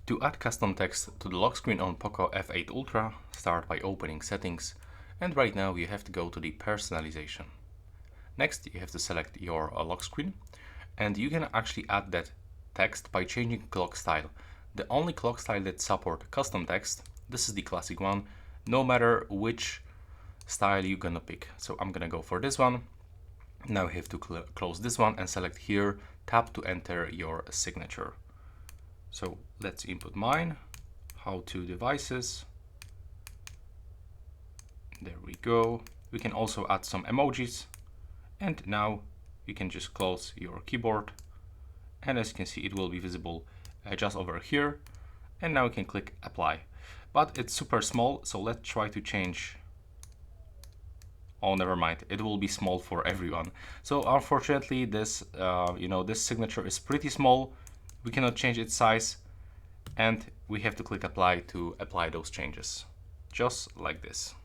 To add custom text to the lock screen on Poco F8 Ultra, start by opening Settings, and right now you have to go to the Personalization. Next, you have to select your lock screen, and you can actually add that text by changing clock style. The only clock style that supports custom text, this is the classic one, no matter which style you're gonna pick. So I'm gonna go for this one. Now you have to close this one and select here, tap to enter your signature. So let's input mine, how to devices. There we go. We can also add some emojis. And now you can just close your keyboard. And as you can see, it will be visible just over here. And now we can click apply. But it's super small, so let's try to change. Oh, never mind. It will be small for everyone. So unfortunately, this this signature is pretty small. We cannot change its size, and we have to click apply to apply those changes, just like this.